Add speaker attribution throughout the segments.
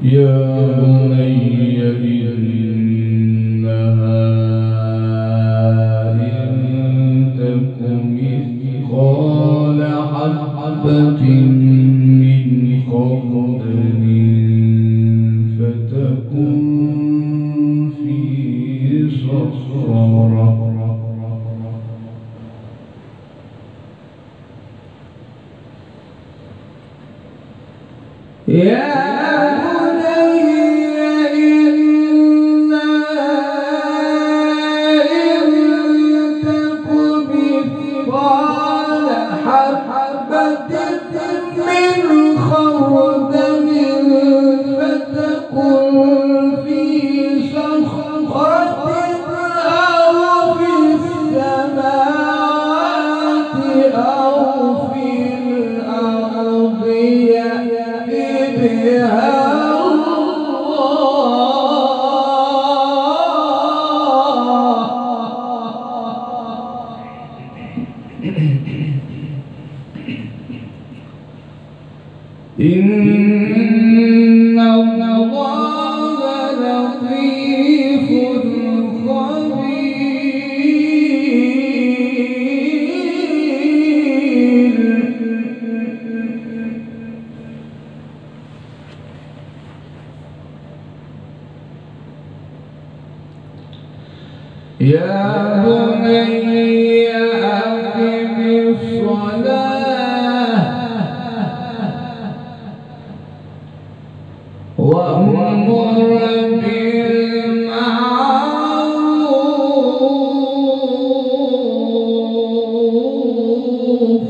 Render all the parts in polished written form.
Speaker 1: يا بني إنها إن تك مثقال حبة من خردل فتكن في صخرة إن الله لطيف خبير. يا بني أقم الصلاة وأمر بالمعروف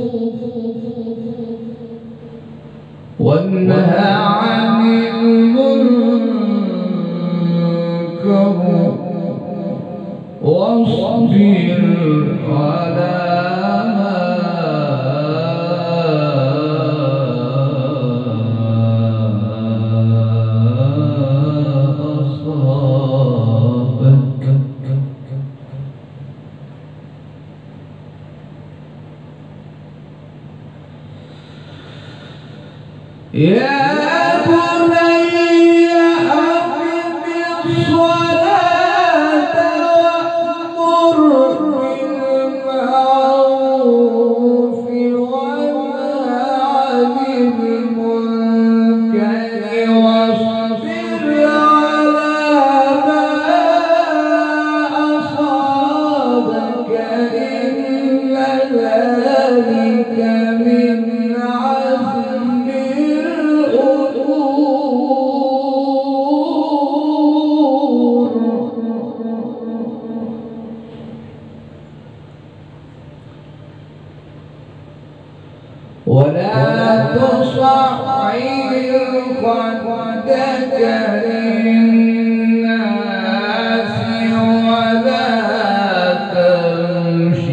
Speaker 1: وانهى عن المنكر واصبر على يا بني أقم الصلاة وأمر بالمعروف وانهى عن المنكر واصبر على ما أصابك إن ذلك من عزم ولا تصعر خدك للناس ولا تمش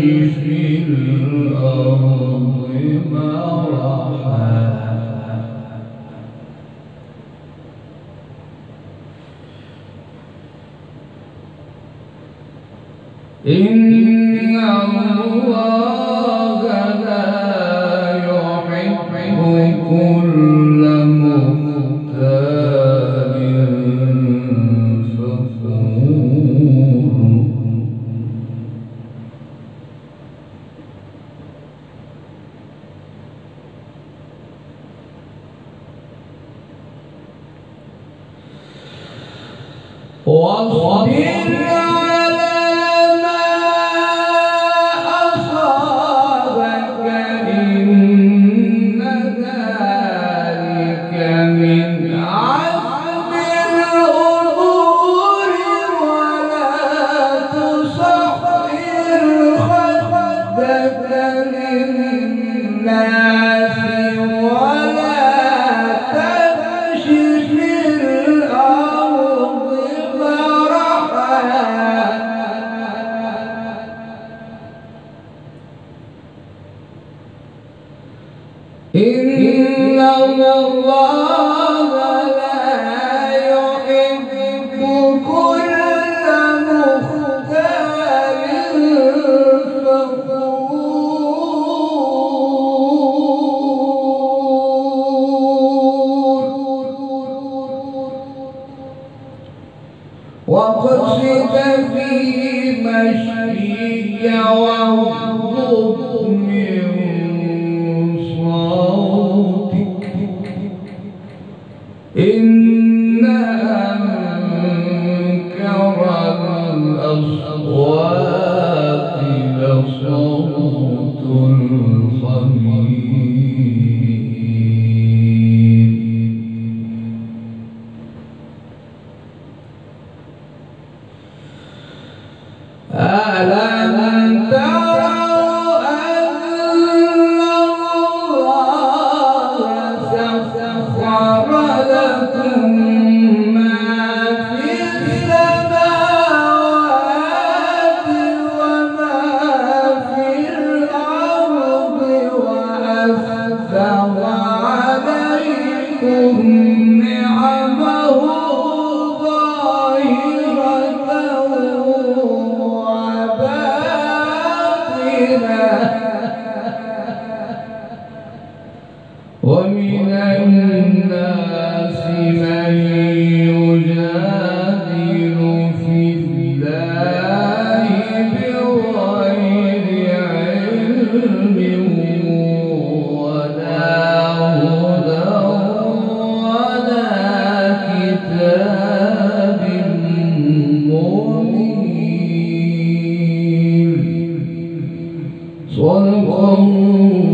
Speaker 1: في الأرض مرحا إن الله لا كل مختال فخور. واصبر على ما أصابك إن ذلك من عزم الأمور ولا تصعر خدك للناس ولا تمش في الأرض مرحا واقصد في مشيك واغضض من صوتك إن أنكر الأصوات لصوت الحمير. ألم تروا أن الله سخر لكم ما في السماوات وما في الأرض وأسبغ عليكم نعمه ظاهرة ومن الناس من يجادل في الله بغير علم ولا هدى ولا كتاب منير. صدق الله.